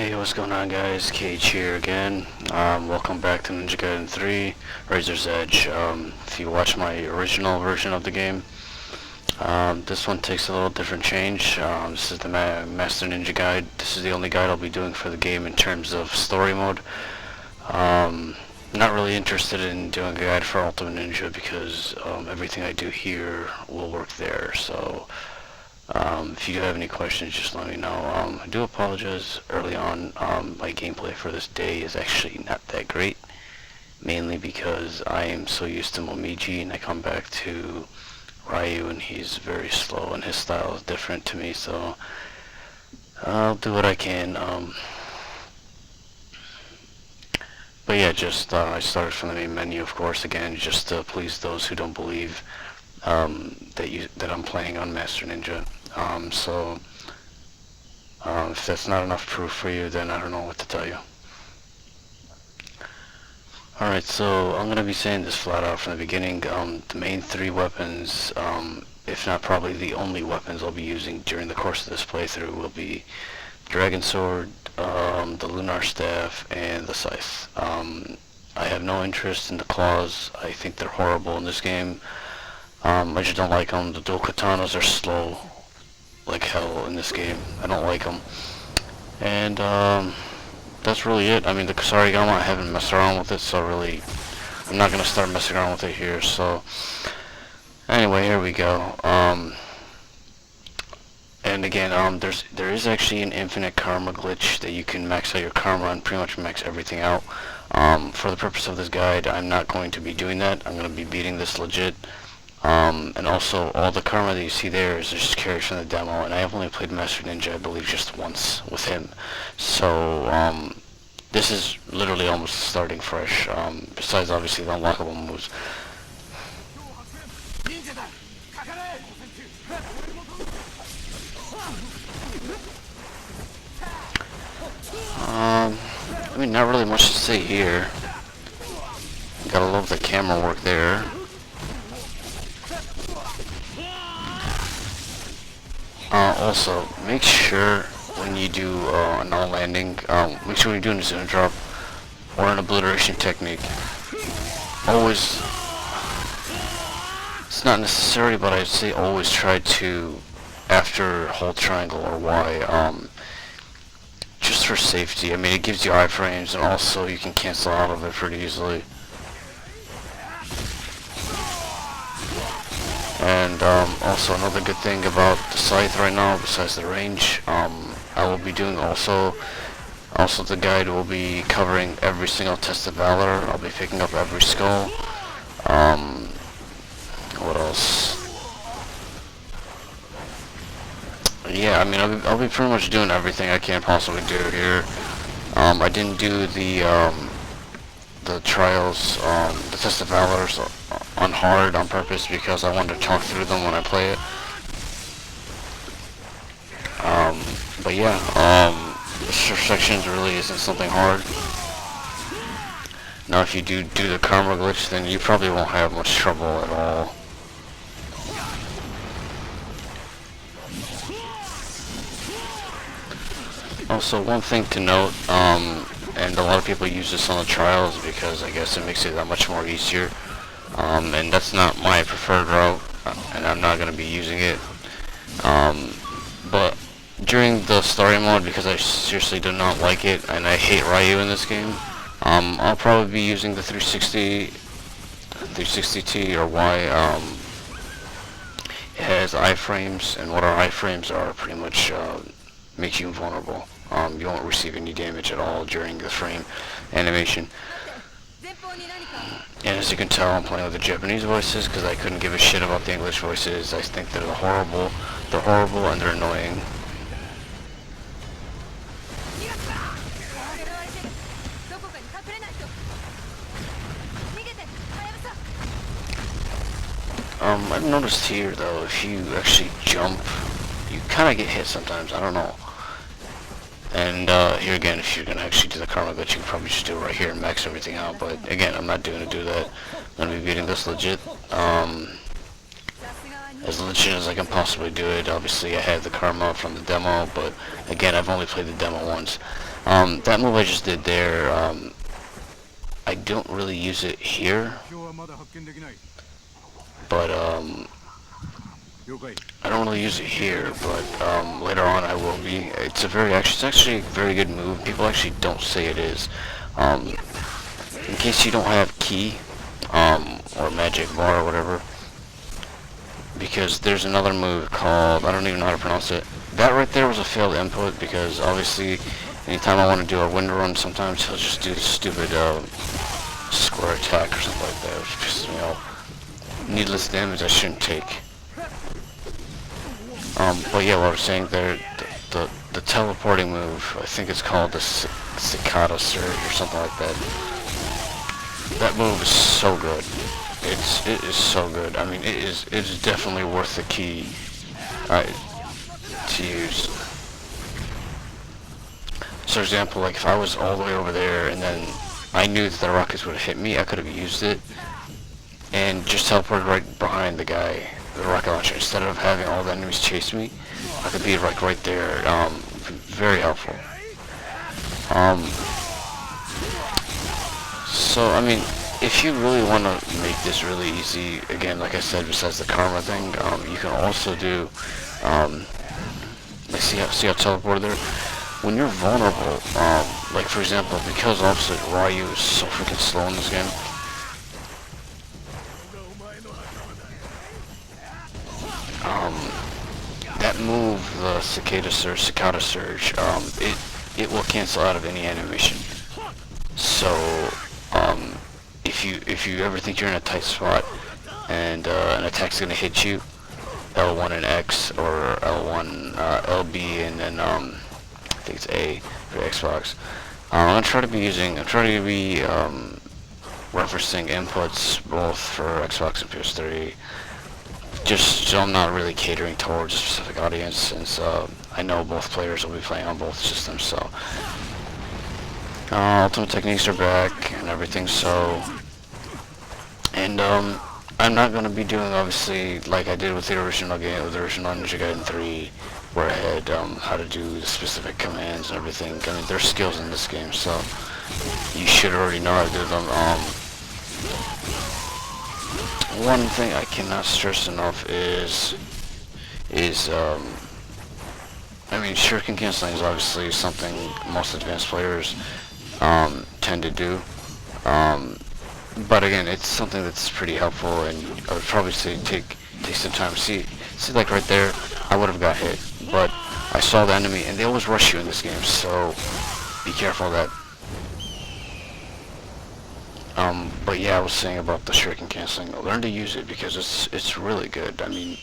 Hey, what's going on, guys? Cage here again. Welcome back to Ninja Gaiden 3, Razor's Edge. If you watch my original version of the game, this one takes a little different change. This is the Master Ninja Guide. This is the only guide I'll be doing for the game in terms of story mode. Not really interested in doing a guide for Ultimate Ninja because everything I do here will work there. So if you have any questions, just let me know. I do apologize early on. My gameplay for this day is actually not that great, mainly because I am so used to Momiji and I come back to Ryu and he's very slow and his style is different to me, so I'll do what I can. But yeah, just I started from the main menu, of course, again, just to please those who don't believe that I'm playing on Master Ninja. If that's not enough proof for you, then I don't know what to tell you. Alright, so I'm going to be saying this flat out from the beginning. The main three weapons, if not probably the only weapons I'll be using during the course of this playthrough, will be Dragon Sword, the Lunar Staff, and the Scythe. I have no interest in the claws. I think they're horrible in this game. I just don't like them. The dual katanas are slow like hell in this game. I don't like them. And that's really it. I mean, the Kusarigama, I haven't messed around with it, so really I'm not going to start messing around with it here. So anyway, here we go. And again, there is actually an infinite karma glitch that you can max out your karma and pretty much max everything out. For the purpose of this guide, I'm not going to be doing that. I'm going to be beating this legit. And also, all the karma that you see there is just carried from the demo, and I have only played Master Ninja, I believe, just once with him. So, this is literally almost starting fresh, besides obviously the unlockable moves. I mean, not really much to say here. Gotta love the camera work there. Also, make sure when you do a null landing, make sure when you're doing a zone drop or an obliteration technique, always, it's not necessary, but I'd say always try to, after hold triangle or Y, just for safety. I mean, it gives you iframes, and also you can cancel out of it pretty easily. And also another good thing about the Scythe right now, besides the range, I will be doing also the guide will be covering every single test of Valor. I'll be picking up every skull. What else? Yeah, I mean, I'll be pretty much doing everything I can possibly do here. I didn't do the trials, the test of Valor on hard on purpose because I wanted to talk through them when I play it. But yeah, the sections really isn't something hard. Now if you do the karma glitch, then you probably won't have much trouble at all. Also, one thing to note, and a lot of people use this on the trials because I guess it makes it that much more easier. And that's not my preferred route, and I'm not going to be using it. But during the story mode, because I seriously do not like it, and I hate Ryu in this game, I'll probably be using the 360T or Y. It has iframes, and what our iframes are pretty much make you invulnerable. You won't receive any damage at all during the frame animation. And as you can tell, I'm playing with the Japanese voices because I couldn't give a shit about the English voices. I think they're horrible and they're annoying. I've noticed here though, if you actually jump, you kind of get hit sometimes. I don't know. And here again, if you're gonna actually do the karma glitch, you can probably just do it right here and max everything out. But again, I'm not going to do that. I'm gonna be beating this legit, as legit as I can possibly do it. Obviously, I had the karma from the demo, but again, I've only played the demo once. That move I just did there, I don't really use it here, but I don't really use it here, but later on I will be. It's actually a very good move. People actually don't say it is. In case you don't have key, or magic bar or whatever, because there's another move called, I don't even know how to pronounce it. That right there was a failed input, because obviously anytime I want to do a wind run, sometimes he'll just do the stupid square attack or something like that, which pisses me off. Needless damage I shouldn't take. But yeah, what I was saying there, the teleporting move, I think it's called the Cicada Surge or something like that. That move is so good. It is so good. I mean, it's definitely worth the key to use. So, for example, like if I was all the way over there and then I knew that the rockets would hit me, I could have used it and just teleported right behind the guy, the rocket launcher, instead of having all the enemies chase me. I could be like right there. Very helpful. So I mean, if you really want to make this really easy, again, like I said, besides the karma thing, you can also do, see how teleported there? When you're vulnerable, like for example, because opposite Ryu is so freaking slow in this game, that move, the Cicada Surge, it will cancel out of any animation. So, if you ever think you're in a tight spot and an attack's gonna hit you, L1 and X, or L1, LB, and then I think it's A for Xbox. I'm trying to be referencing inputs both for Xbox and PS3, just so I'm not really catering towards a specific audience, since I know both players will be playing on both systems. So ultimate techniques are back and everything. So, and I'm not going to be doing, obviously, like I did with the original game, with the original Ninja Gaiden 3, where I had how to do the specific commands and everything. I mean, there's skills in this game, so you should already know how to do them. One thing I cannot stress enough is I mean, Shuriken canceling is obviously something most advanced players tend to do. But again, it's something that's pretty helpful, and I would probably say take some time. See, like right there, I would have got hit, but I saw the enemy, and they always rush you in this game, so be careful of that. But yeah, I was saying about the Shuriken canceling. Learn to use it because it's really good. I mean,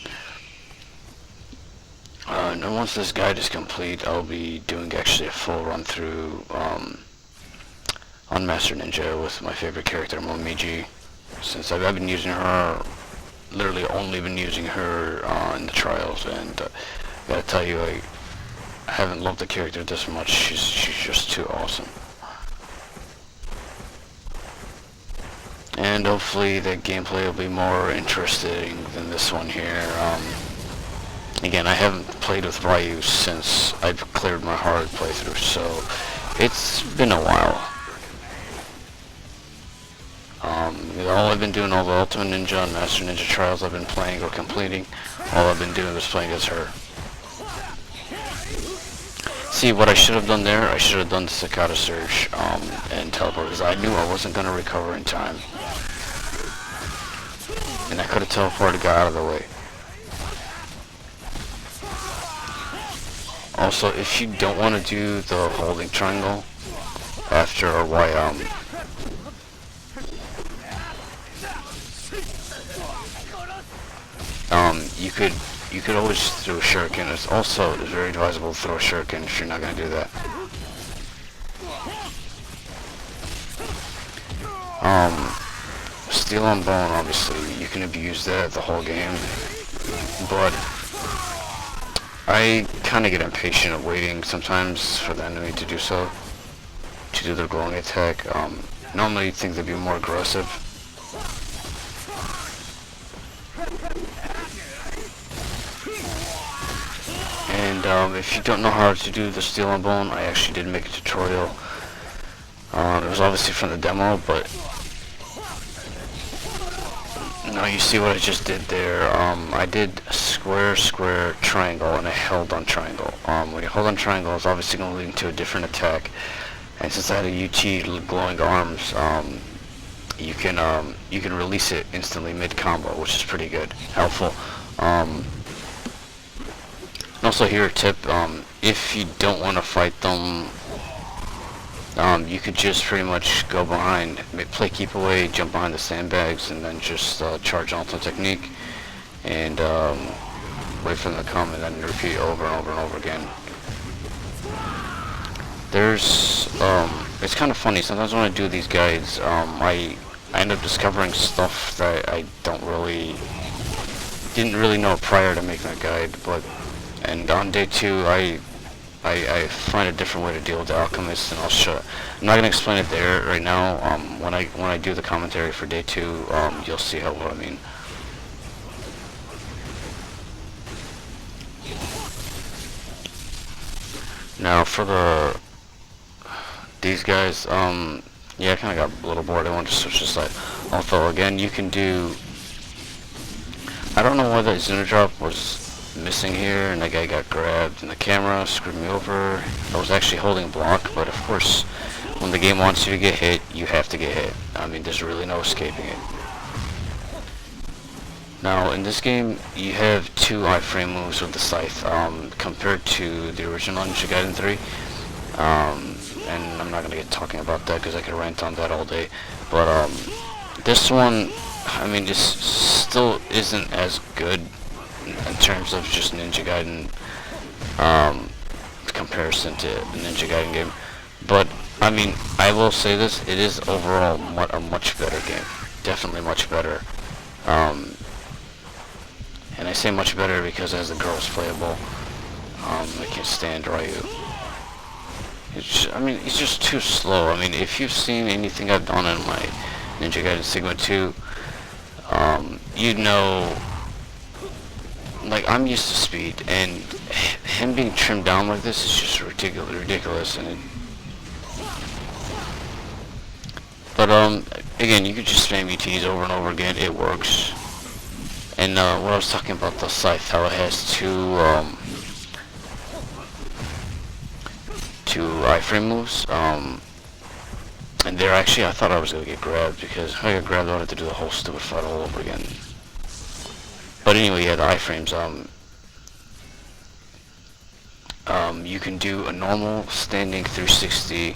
and once this guide is complete, I'll be doing actually a full run through on Master Ninja with my favorite character, Momiji, since I've been using her, literally only been using her in the trials, and gotta tell you, I haven't loved the character this much. She's just too awesome. And hopefully the gameplay will be more interesting than this one here. Again, I haven't played with Ryu since I've cleared my hard playthrough, so it's been a while. All I've been doing, all the Ultimate Ninja and Master Ninja trials I've been playing or completing, all I've been doing is playing as her. See, what I should have done there, I should have done the Cicada Surge and teleport, because I knew I wasn't going to recover in time. And I could have teleported, got out of the way. Also, if you don't want to do the holding triangle after or you could always throw a Shuriken. It's also very advisable to throw a Shuriken if you're not going to do that. Steel on Bone, obviously, you can abuse that the whole game, but I kind of get impatient of waiting sometimes for the enemy to do so, to do their glowing attack. Normally things would be more aggressive. And And if you don't know how to do the steel and bone, I actually did make a tutorial. It was obviously from the demo, but now you see what I just did there. I did square, square, triangle, and I held on triangle. When you hold on triangle, it's obviously going to lead into a different attack. And since I had a UT glowing arms, you can release it instantly mid combo, which is pretty good, helpful. And also here a tip: if you don't want to fight them, you could just pretty much go behind, play keep away, jump behind the sandbags, and then just charge ultimate technique, and wait for them to come, and then repeat over and over and over again. There's, it's kind of funny, sometimes when I do these guides, I end up discovering stuff that I didn't really know prior to making that guide, and on day 2, I find a different way to deal with the alchemist, and I'll show. I'm not gonna explain it there right now. When I do the commentary for day 2, you'll see what I mean. Now for these guys, yeah, I kind of got a little bored. I wanted to switch this side. Although again, you can do. I don't know why that Zuna drop was missing here, and that guy got grabbed, and the camera screwed me over. I was actually holding a block, but of course, when the game wants you to get hit, you have to get hit. I mean, there's really no escaping it. Now, in this game, you have 2 iframe moves with the scythe, compared to the original Ninja Gaiden 3. And I'm not going to get talking about that because I could rant on that all day. But this one, I mean, just still isn't as good in terms of just Ninja Gaiden comparison to the Ninja Gaiden game. But I mean, I will say this: it is overall a much better game. Definitely much better. And I say much better because as the girl's playable, I can't stand Ryu. I mean, he's just too slow. I mean, if you've seen anything I've done in my Ninja Gaiden Sigma 2, you know, like, I'm used to speed, and him being trimmed down like this is just ridiculous. But again, you could just spam UTs over and over again. It works. And what I was talking about, the scythe, how it has two iframe moves, and there actually I thought I was gonna get grabbed, because if I got grabbed I would have to do the whole stupid fight all over again. But anyway, yeah, the iframes, you can do a normal standing 360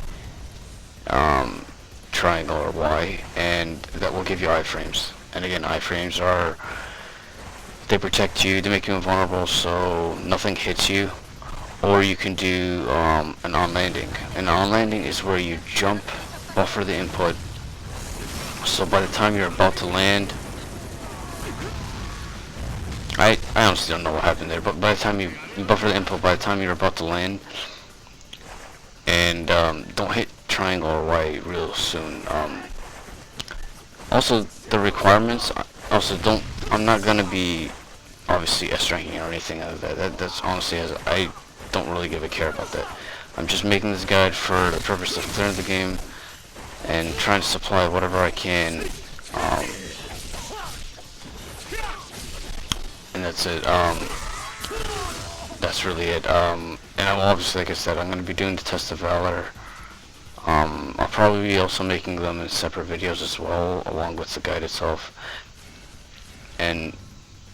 triangle or Y, and that will give you iframes. And again, iframes they protect you, they make you invulnerable so nothing hits you. Or you can do an on-landing. An on-landing is where you jump, buffer the input, so by the time you're about to land, I honestly don't know what happened there, but by the time you buffer the input, by the time you're about to land, and don't hit triangle or Y real soon. Also, the requirements, I'm not going to be obviously S-ranking or anything like that. That's honestly, I don't really give a care about that. I'm just making this guide for the purpose of clearing the game and trying to supply whatever I can, and that's it. That's really it. And I'm obviously, like I said, I'm going to be doing the test of Valor. I'll probably be also making them in separate videos as well, along with the guide itself. And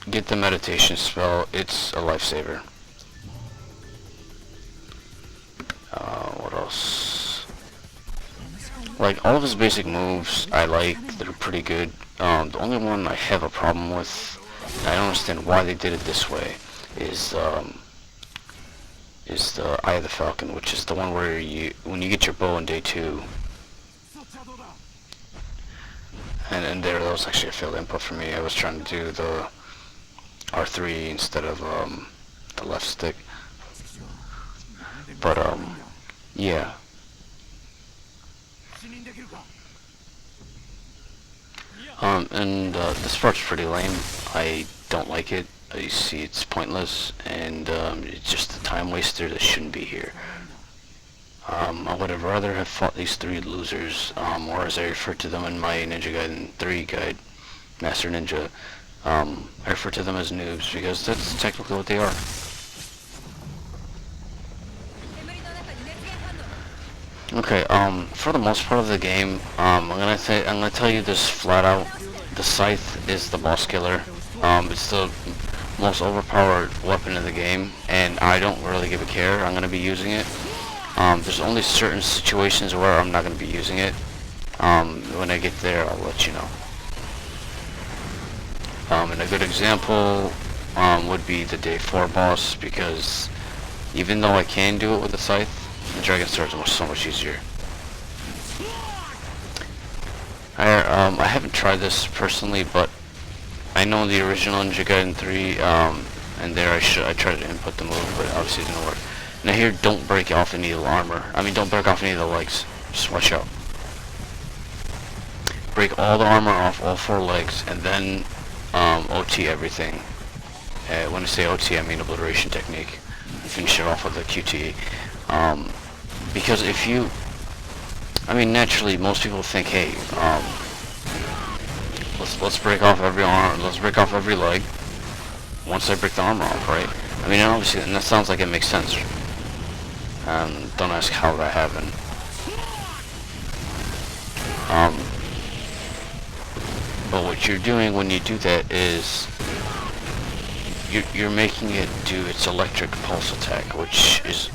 get the meditation spell, it's a lifesaver. What else? Like, all of his basic moves, I like, they're pretty good. The only one I have a problem with, and I don't understand why they did it this way, is the Eye of the Falcon, which is the one where when you get your bow in day 2, and that was actually a failed input for me. I was trying to do the R3 instead of the left stick. But yeah. And this part's pretty lame. I don't like it. you see it's pointless, and it's just a time waster that shouldn't be here. I would have rather have fought these three losers, or as I refer to them in my Ninja Gaiden 3 guide, Master Ninja. I refer to them as noobs because that's technically what they are. Okay, for the most part of the game, I'm gonna tell you this flat out. The scythe is the boss killer. It's the most overpowered weapon in the game, and I don't really give a care. I'm gonna be using it. There's only certain situations where I'm not gonna be using it. When I get there, I'll let you know. And a good example would be the day 4 boss, because even though I can do it with the scythe, the Dragon Sword is so much easier. I haven't tried this personally, but I know the original Ninja Gaiden 3, and there I tried to input the move, but obviously it didn't work. Now here, don't break off any of the armor. Don't break off any of the legs. Just watch out. Break all the armor off, all 4 legs, and then OT everything. When I say OT, I mean obliteration technique. Finish it off with a QTE. Because if you, naturally most people think, hey, let's break off every arm, let's break off every leg once I break the armor off, right? Obviously, and that sounds like it makes sense. Don't ask how that happened. But what you're doing when you do that is you're making it do its electric pulse attack, which is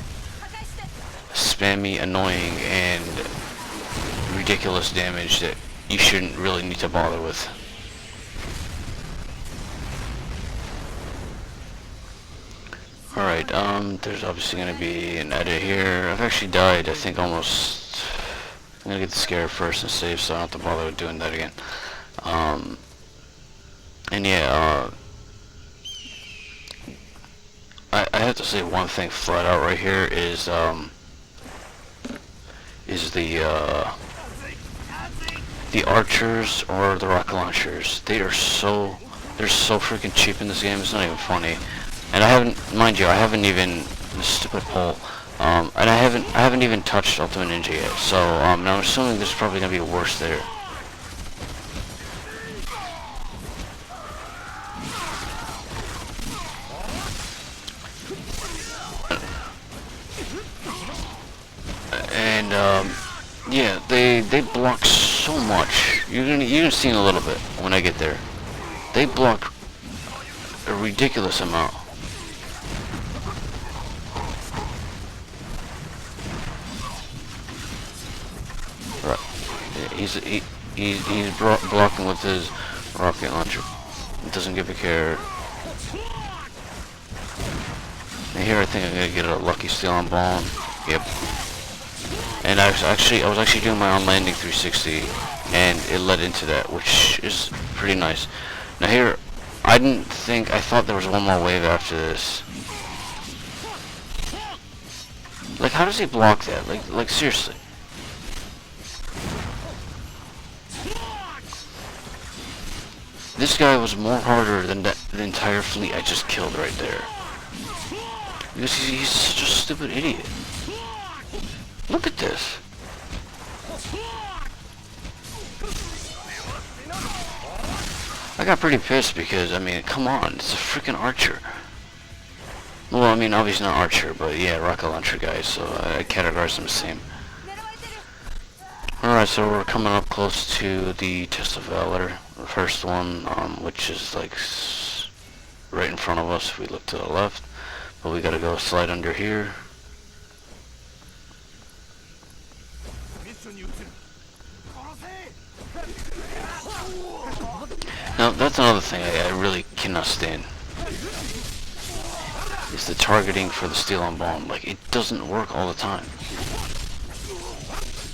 spammy, annoying, and ridiculous damage that you shouldn't really need to bother with. Alright, there's obviously going to be an edit here. I've actually died, I think, almost. I'm going to get the Scarab first and save, so I don't have to bother with doing that again. And yeah, I have to say one thing flat out right here is the archers or the rocket launchers. They're so freaking cheap in this game. It's not even funny. And I haven't even this stupid pole. And I haven't even touched Ultimate Ninja yet. So now I'm assuming there's probably gonna be worse there. And yeah, they block so much. You're gonna see in a little bit when I get there. They block a ridiculous amount. Right. Yeah, he's blocking with his rocket launcher. He doesn't give a care. And here I think I'm gonna get a lucky steal on bone. Yep. And I was actually doing my on landing 360, and it led into that, which is pretty nice. Now here, I thought there was one more wave after this. Like, how does he block that? Like seriously. This guy was more harder than the entire fleet I just killed right there. Because he's such a stupid idiot. Look at this. I got pretty pissed because, come on, it's a freaking archer. Well, obviously not archer, but yeah, rocket launcher guys, so I categorize them the same. Alright, so we're coming up close to the test of Valor, the first one, which is like right in front of us if we look to the left. But we gotta go slide under here. Now, that's another thing I really cannot stand. Is the targeting for the steel on bomb. Like, it doesn't work all the time.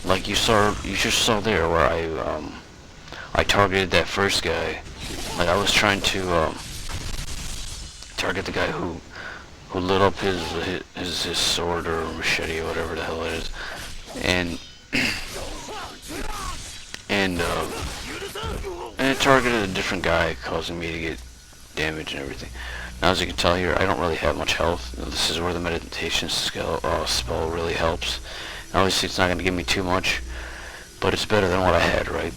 Like you just saw there where I targeted that first guy. Like, I was trying to target the guy who lit up his sword or machete or whatever the hell it is, and it targeted a different guy, causing me to get damage and everything. Now, as you can tell here, I don't really have much health. This is where the meditation spell really helps. Obviously, it's not going to give me too much, but it's better than what I had, right?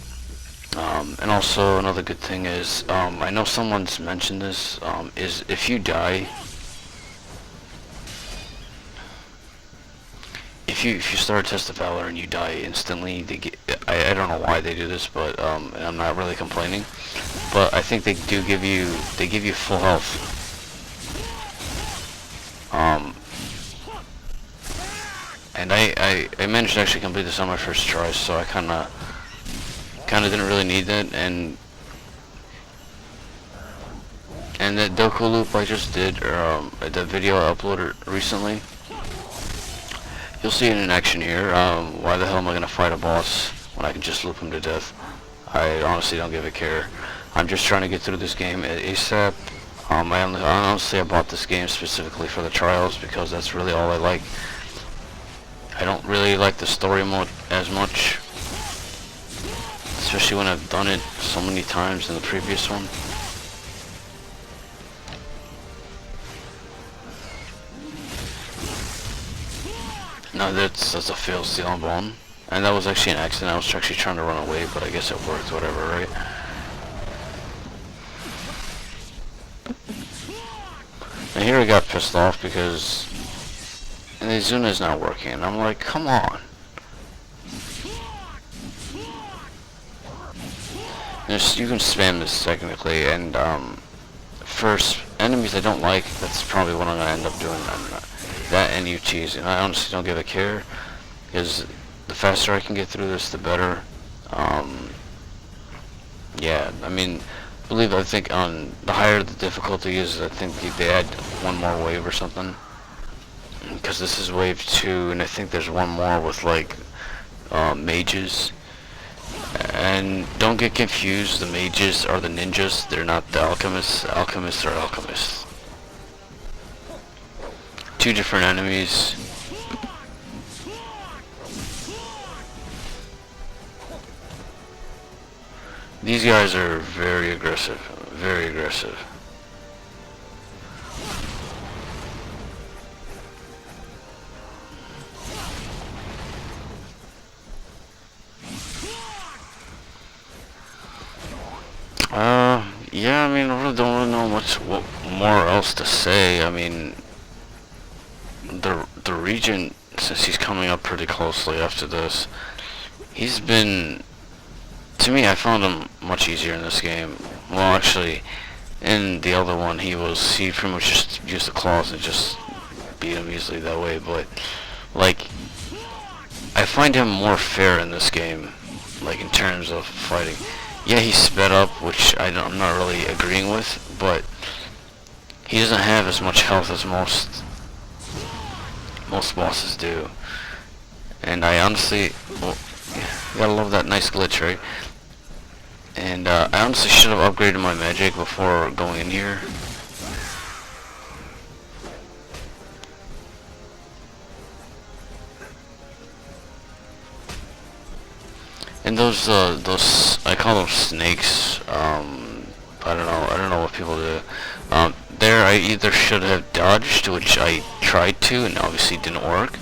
And also, another good thing is, I know someone's mentioned this, is if you die, if you start a test of Valor and you die instantly, they get, I don't know why they do this, but and I'm not really complaining, but I think they give you full health. And I managed to actually complete this on my first try, so I kinda didn't really need that, and that Doku loop I just did, or the video I uploaded recently, you'll see it in action here. Why the hell am I gonna fight a boss when I can just loop him to death? I honestly don't give a care. I'm just trying to get through this game ASAP. Honestly, I bought this game specifically for the trials because that's really all I like. I don't really like the story mode as much, especially when I've done it so many times in the previous one. No, that's a failed steel and bone, and that was actually an accident. I was actually trying to run away, but I guess it worked. Whatever, right? And here I got pissed off because and the Zuna's not working, and I'm like, come on. You can spam this technically, and first enemies I don't like, that's probably what I'm gonna end up doing. That and UTs, and I honestly don't give a care, because the faster I can get through this, the better. Yeah, I mean, I think on the higher the difficulty is, I think they add one more wave or something. Because this is wave 2, and I think there's one more with like mages. And don't get confused, the mages are the ninjas, they're not the alchemists. Alchemists are alchemists. Two different enemies. These guys are very aggressive, very aggressive. Yeah, I mean, I really don't really know much more else to say. I mean, the Regent, since he's coming up pretty closely after this, he's been, to me, I found him much easier in this game. Well, actually, in the other one, he pretty much just used the claws and just beat him easily that way, but, like, I find him more fair in this game, like, in terms of fighting. Yeah, he's sped up, which I'm not really agreeing with, but he doesn't have as much health as most bosses do. And I honestly, well, you gotta love that nice glitch, right? And I honestly should have upgraded my magic before going in here. And those I call them snakes. I don't know what people do. There I either should have dodged, which I tried to, and obviously didn't work,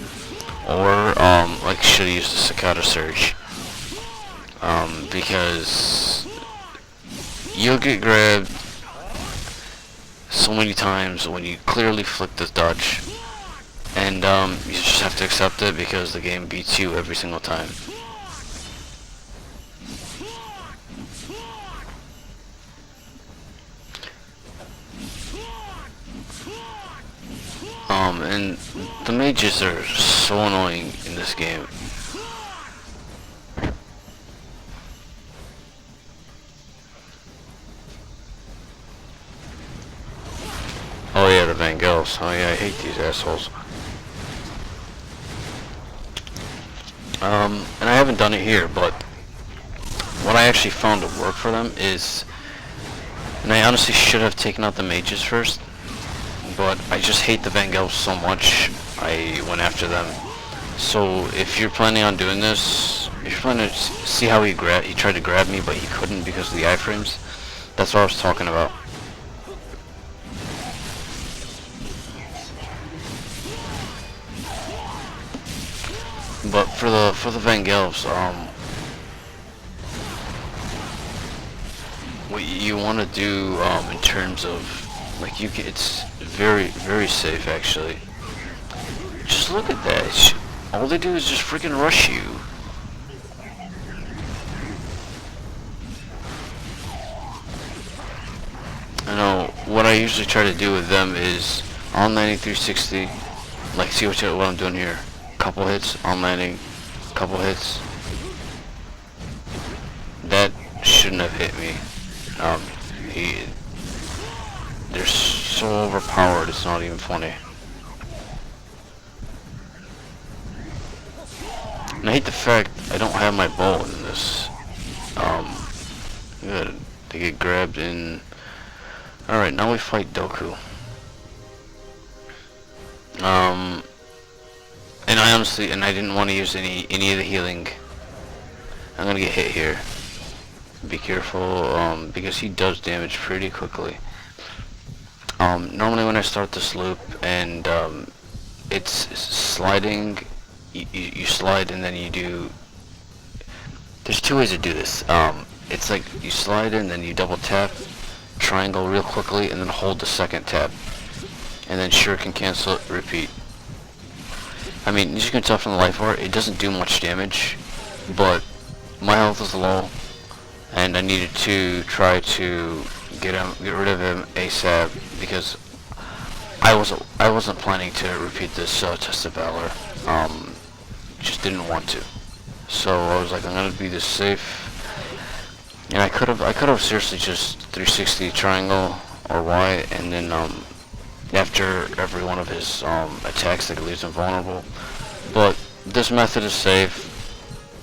or like should have used the Cicada Surge. Because you'll get grabbed so many times when you clearly flick the dodge, and you just have to accept it because the game beats you every single time. And the mages are so annoying in this game. Oh yeah, the Vangels. Oh yeah, I hate these assholes. And I haven't done it here, but what I actually found to work for them is, and I honestly should have taken out the mages first, but I just hate the Vangels so much, I went after them. So if you're planning on doing this, if you're planning to see how he tried to grab me, but he couldn't because of the iframes, that's what I was talking about. But for the Vangelves, what you want to do in terms of like it's very safe actually. Just look at that. All they do is just freaking rush you. I know what I usually try to do with them is on landing 360. Like, see what I'm doing here. Couple hits on landing, couple hits. That shouldn't have hit me. They're so overpowered. It's not even funny. And I hate the fact I don't have my bow in this. Good. They get grabbed in. Alright, now we fight Doku. And I honestly, I didn't want to use any of the healing. I'm gonna get hit here. Be careful, because he does damage pretty quickly. Normally when I start this loop and it's sliding, you slide and then you do. There's two ways to do this. It's like you slide and then you double tap, triangle real quickly, and then hold the second tab, and then Shuriken cancel it, repeat. I mean, as you can tell from the life bar, it doesn't do much damage, but my health is low, and I needed to try to get rid of him ASAP because I wasn't planning to repeat this test of Valor. Just didn't want to. So I was like, I'm gonna be this safe. And I could have seriously just 360 triangle or Y, and then after every one of his attacks that leaves him vulnerable. But this method is safe.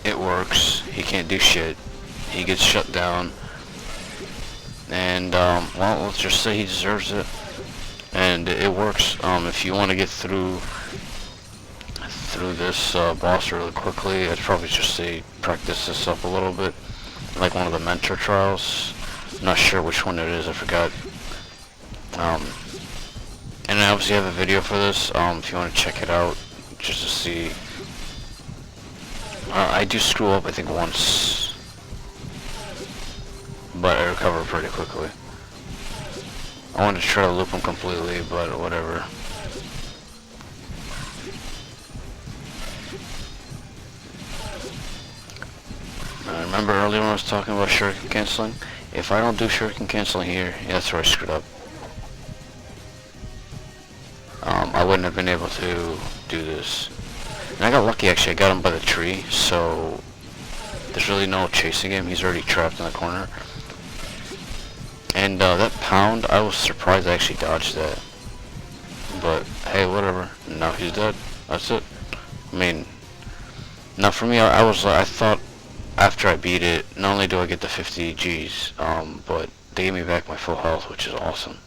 It works. He can't do shit. He gets shut down. And well, let's just say he deserves it. And it works. If you want to get through this boss really quickly, I'd probably just say practice this up a little bit. Like one of the mentor trials. I'm not sure which one it is, I forgot. And I obviously have a video for this, if you want to check it out, just to see. I do screw up, I think, once, but I recover pretty quickly. I wanted to try to loop him completely, but whatever. Remember earlier when I was talking about Shuriken canceling? If I don't do Shuriken canceling here, yeah, that's where I screwed up. I wouldn't have been able to do this. And I got lucky actually, I got him by the tree, so there's really no chasing him, he's already trapped in the corner. And that pound, I was surprised I actually dodged that. But hey, whatever, now he's dead, that's it. I mean, now for me, I thought after I beat it, not only do I get the 50 Gs, but they gave me back my full health, which is awesome.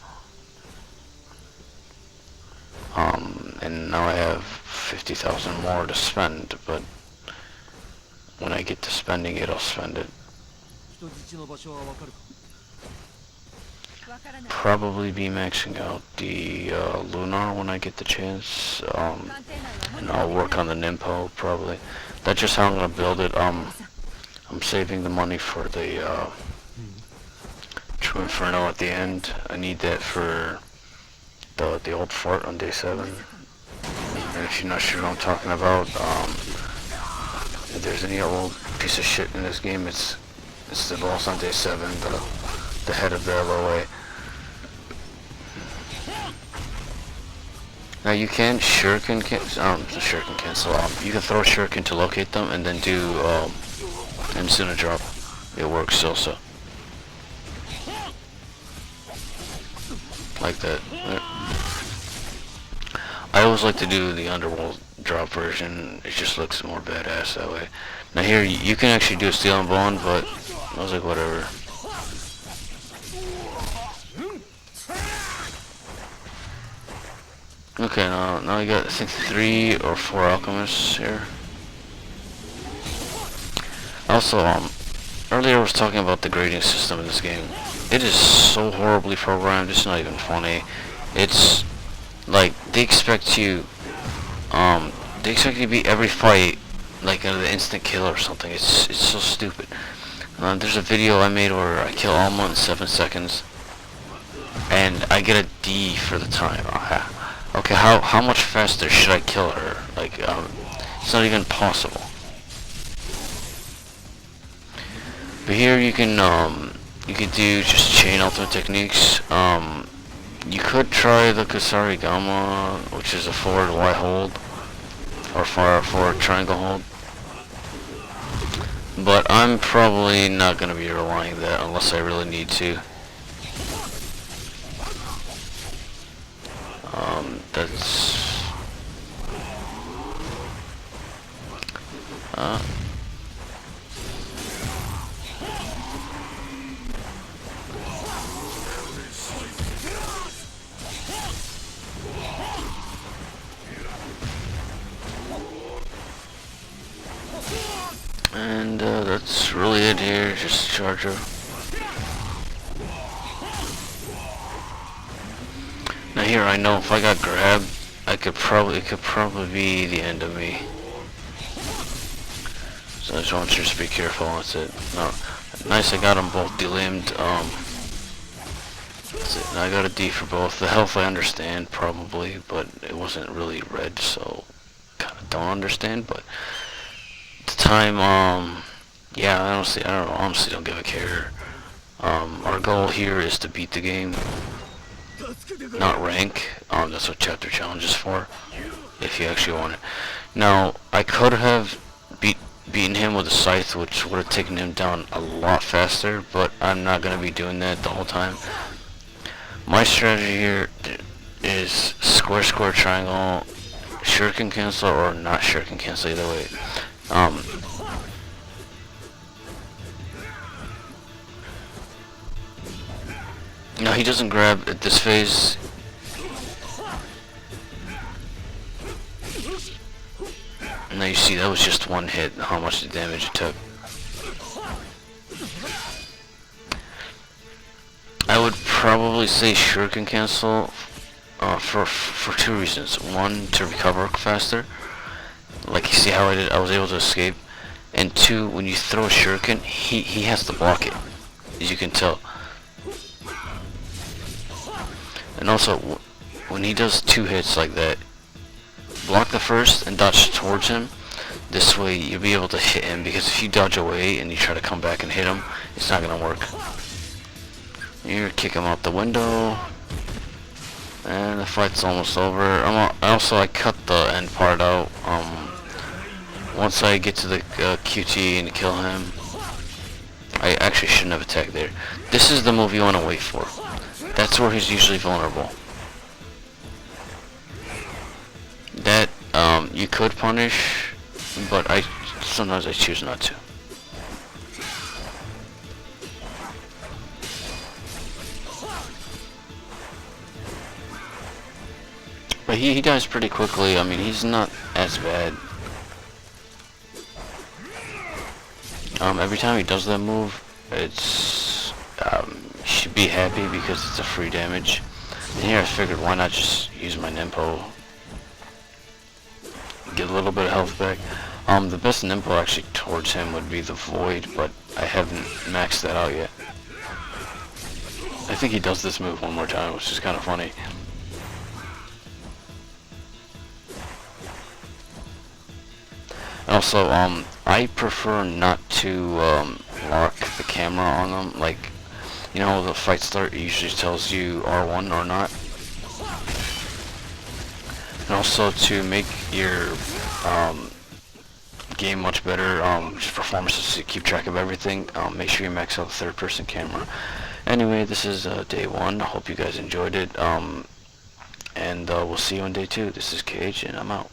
And now I have 50,000 more to spend, but when I get to spending it, I'll spend it. Probably be maxing out the Lunar when I get the chance, and I'll work on the Nimpo probably. That's just how I'm gonna build it. I'm saving the money for the True Inferno at the end. I need that for the old fort on day 7. And if you're not sure what I'm talking about, if there's any old piece of shit in this game, it's the boss on day 7, the head of the LOA. Now you can Shuriken cancel. You can throw Shuriken to locate them, and then do instant drop. It works also. Like that. I always like to do the underworld drop version. It just looks more badass that way. Now here you can actually do a steel and bond, but I was like, whatever. Okay, now we got, I think, 3 or 4 alchemists here. Also, earlier I was talking about the grading system in this game. It is so horribly programmed, it's not even funny. It's like they expect you to beat every fight like the instant kill or something. It's so stupid. There's a video I made where I kill Alma in 7 seconds, and I get a D for the time. Okay, how much faster should I kill her? Like, it's not even possible. But here you can do just chain ultimate techniques. You could try the Kusarigama, which is a forward Y hold, or forward triangle hold. But I'm probably not going to be relying on that unless I really need to. That's... And that's really it here, just charge her. Now here I know if I got grabbed, it could probably be the end of me. So I just want you to be careful, that's it. No, nice, I got them both delimbed. That's it. Now I got a D for both. The health I understand probably, but it wasn't really red, so kinda don't understand, but the time, yeah, honestly don't give a care. Our goal here is to beat the game, not rank. That's what chapter challenge is for, if you actually want it. Now, I could have beaten him with a scythe, which would have taken him down a lot faster, but I'm not going to be doing that the whole time. My strategy here is square, square, triangle, Shuriken cancel, or not Shuriken cancel, either way. No, he doesn't grab at this phase. Now you see that was just one hit, how much damage it took. I would probably say Shuriken cancel for two reasons. One, to recover faster. Like you see how I was able to escape. And two, when you throw a Shuriken, he has to block it, as you can tell. And also, when he does two hits like that, block the first and dodge towards him. This way you'll be able to hit him, because if you dodge away and you try to come back and hit him, it's not going to work. You kick him out the window, and the fight's almost over. I cut the end part out. Once I get to the QT and kill him, I actually shouldn't have attacked there. This is the move you want to wait for. That's where he's usually vulnerable. That you could punish, but sometimes I choose not to. But he dies pretty quickly. I mean, he's not as bad. Every time he does that move, it's should be happy because it's a free damage. And here I figured, why not just use my Nimpo, get a little bit of health back. The best Nimpo actually towards him would be the Void, but I haven't maxed that out yet. I think he does this move one more time, which is kind of funny. Also, I prefer not to lock the camera on them. Like, you know, the fight start usually tells you R1 or not. And also to make your game much better, performances to keep track of everything, make sure you max out the third-person camera. Anyway, this is day 1. I hope you guys enjoyed it, and we'll see you on day 2. This is KH, and I'm out.